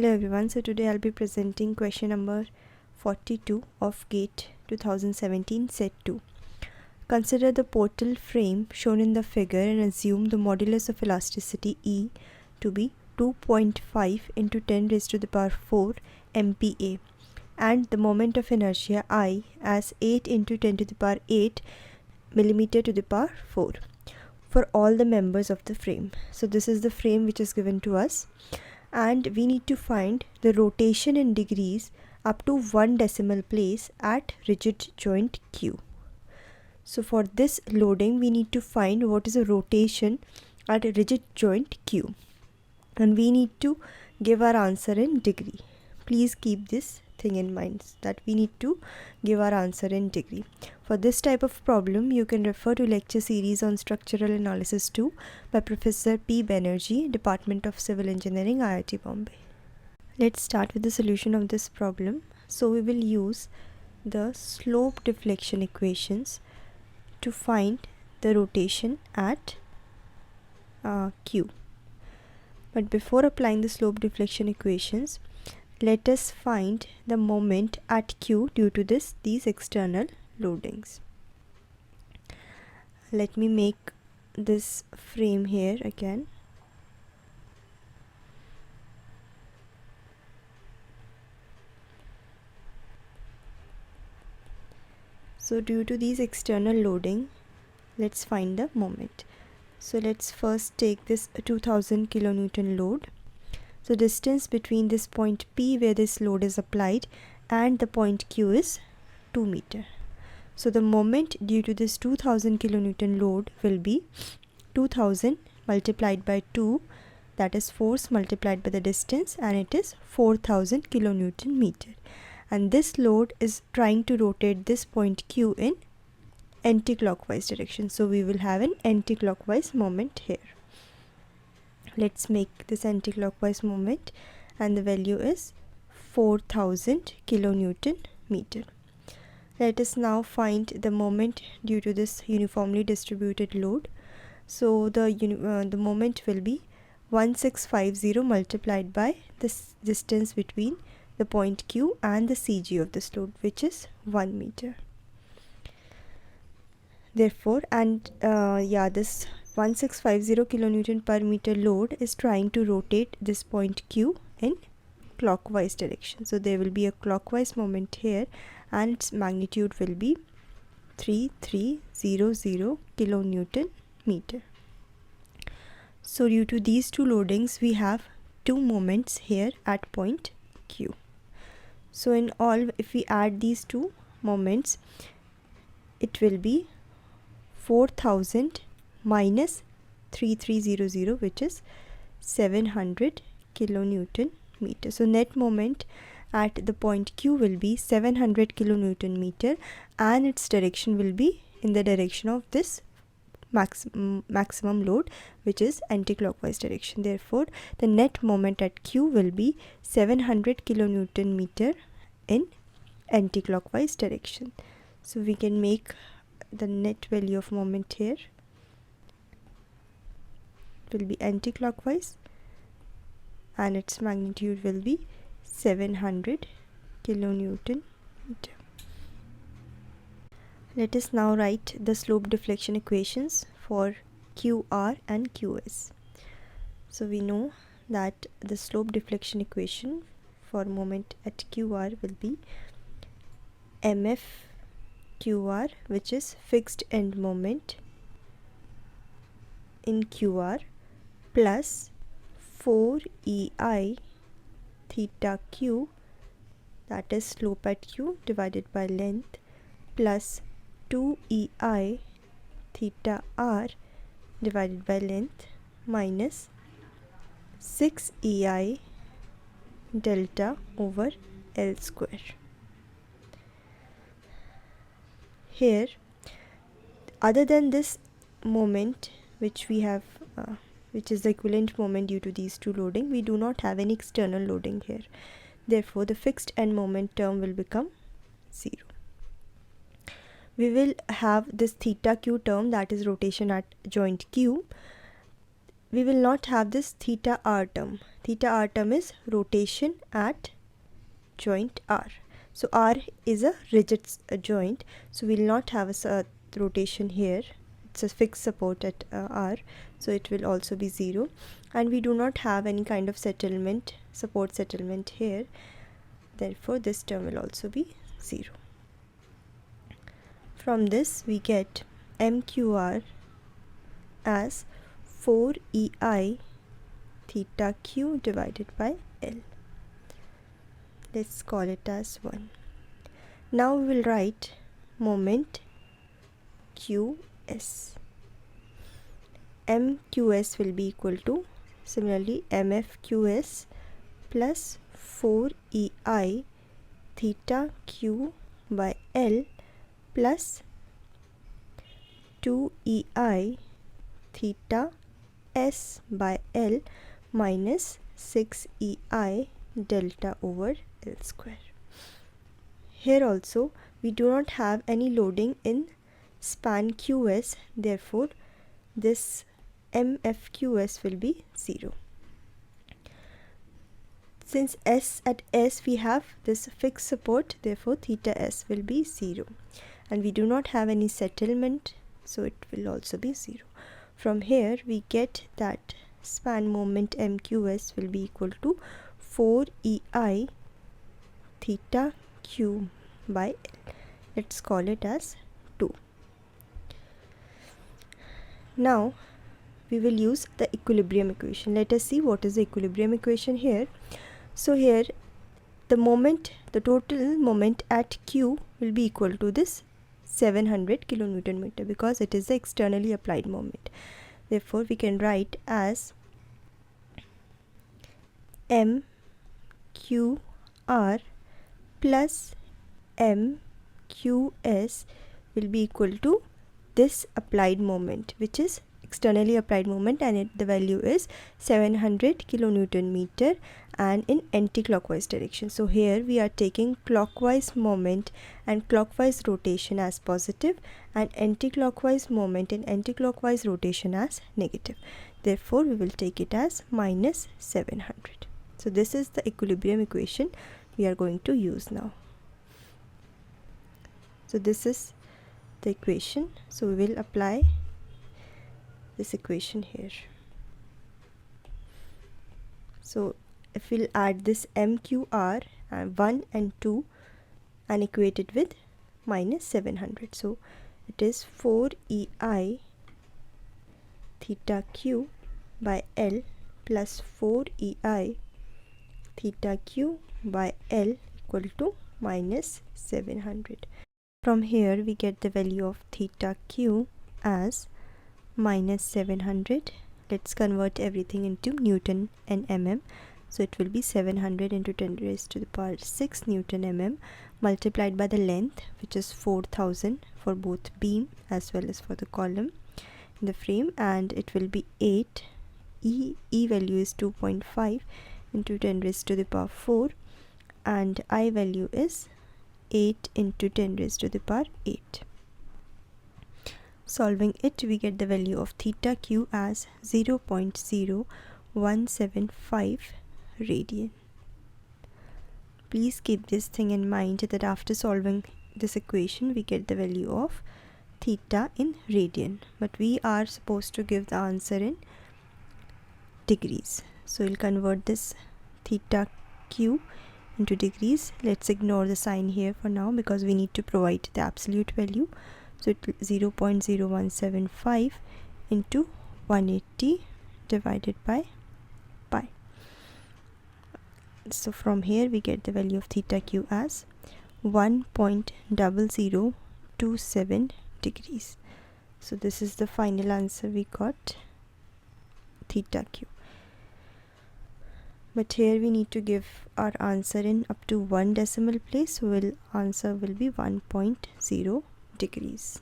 Hello everyone, so today I'll be presenting question number 42 of GATE 2017 set 2. Consider the portal frame shown in the figure and assume the modulus of elasticity E to be 2.5 into 10 raised to the power 4 MPa and the moment of inertia I as 8 into 10 to the power 8 millimeter to the power 4 for all the members of the frame. So this is the frame which is given to us, and we need to find the rotation in degrees up to 1 decimal place at rigid joint Q. So for this loading we need to find what is the rotation at a rigid joint Q, and we need to give our answer in degree. Please keep this thing in mind that we need to give our answer in degree. For this type of problem, you can refer to lecture series on Structural Analysis 2 by Professor P. Banerjee, Department of Civil Engineering, IIT Bombay. Let's start with the solution of this problem. So we will use the slope deflection equations to find the rotation at Q. But before applying the slope deflection equations, let us find the moment at Q due to these external loadings. Let me make this frame here again. So due to these external loading, let's find the moment. So let's first take this 2000 kilonewton load. So distance between this point P where this load is applied and the point Q is 2 meter. So the moment due to this 2000 kilonewton load will be 2000 multiplied by 2, that is force multiplied by the distance, and it is 4000 kilonewton meter. And this load is trying to rotate this point Q in anti-clockwise direction. So we will have an anti-clockwise moment here. Let's make this anti-clockwise moment, and the value is 4000 kilonewton meter. Let us now find the moment due to this uniformly distributed load. So the moment will be 1650 multiplied by this distance between the point Q and the CG of this load, which is 1 meter. Therefore, this 1650 kilonewton per meter load is trying to rotate this point Q in clockwise direction. So there will be a clockwise moment here, and its magnitude will be 3300 kilonewton meter. So due to these two loadings, we have two moments here at point Q. So in all, if we add these two moments, it will be 4000 minus 3300, which is 700 kilonewton meter. So net moment at the point Q will be 700 kilonewton meter, and its direction will be in the direction of this maximum load, which is anti-clockwise direction. Therefore, the net moment at Q will be 700 kilonewton meter in anti-clockwise direction. So we can make the net value of moment here. It will be anti-clockwise, and its magnitude will be 700 kilonewton meter. Let us now write the slope deflection equations for QR and QS. So we know that the slope deflection equation for moment at QR will be MF QR, which is fixed end moment in QR, plus 4EI theta Q, that is slope at Q divided by length, plus 2EI theta R divided by length, minus 6EI delta over L square. Here, other than this moment which we have, which is the equivalent moment due to these two loading, we do not have any external loading here. Therefore, the fixed end moment term will become 0. We will have this theta Q term, that is rotation at joint Q. We will not have this theta R term. Theta r term is rotation at joint r. So r is a rigid joint, so we will not have a rotation here. It's a fixed support at r, so it will also be 0, and we do not have any kind of support settlement here, therefore this term will also be 0. From this we get mqr as 4ei theta q divided by L. Let's call it as 1. Now we will write moment qs. mqs will be equal to, similarly, mfqs plus 4ei theta q by L plus 2ei theta s by L minus 6ei delta over L square. Here also we do not have any loading in span QS, therefore this mfqs will be 0. Since at S we have this fixed support, therefore theta s will be 0, and we do not have any settlement, so it will also be 0. From here we get that span moment mqs will be equal to 4ei theta q by L. Let's call it as 2. Now we will use the equilibrium equation. Let us see what is the equilibrium equation here. So here the total moment at q will be equal to this 700 kilonewton meter, because it is the externally applied moment. Therefore we can write as mqr plus mqs will be equal to this applied moment, which is externally applied moment, and the value is 700 kilonewton meter and in anti-clockwise direction. So here we are taking clockwise moment and clockwise rotation as positive, and anti-clockwise moment and anti-clockwise rotation as negative. Therefore we will take it as minus 700. So this is the equilibrium equation we are going to use now. So this is the equation, so we will apply this equation here. So if we'll add this mqr 1 and 2 and equate it with minus 700, so it is 4ei theta q by L plus 4ei theta q by L equal to minus 700. From here we get the value of theta q as minus 700. Let's convert everything into Newton and mm. So it will be 700 into 10 raised to the power 6 Newton mm multiplied by the length, which is 4000 for both beam as well as for the column in the frame, and it will be 8. E value is 2.5 into 10 raised to the power 4, and I value is 8 into 10 raised to the power 8. Solving it, we get the value of theta q as 0.0175 radian. Please keep this thing in mind that after solving this equation we get the value of theta in radian, but we are supposed to give the answer in degrees. So we'll convert this theta q into degrees. Let's ignore the sign here for now because we need to provide the absolute value. So it 0.0175 into 180 divided by pi. So from here we get the value of theta q as 1.0027 degrees. So this is the final answer we got, theta q. But here we need to give our answer in up to 1 decimal place, so answer will be 1.0 degrees.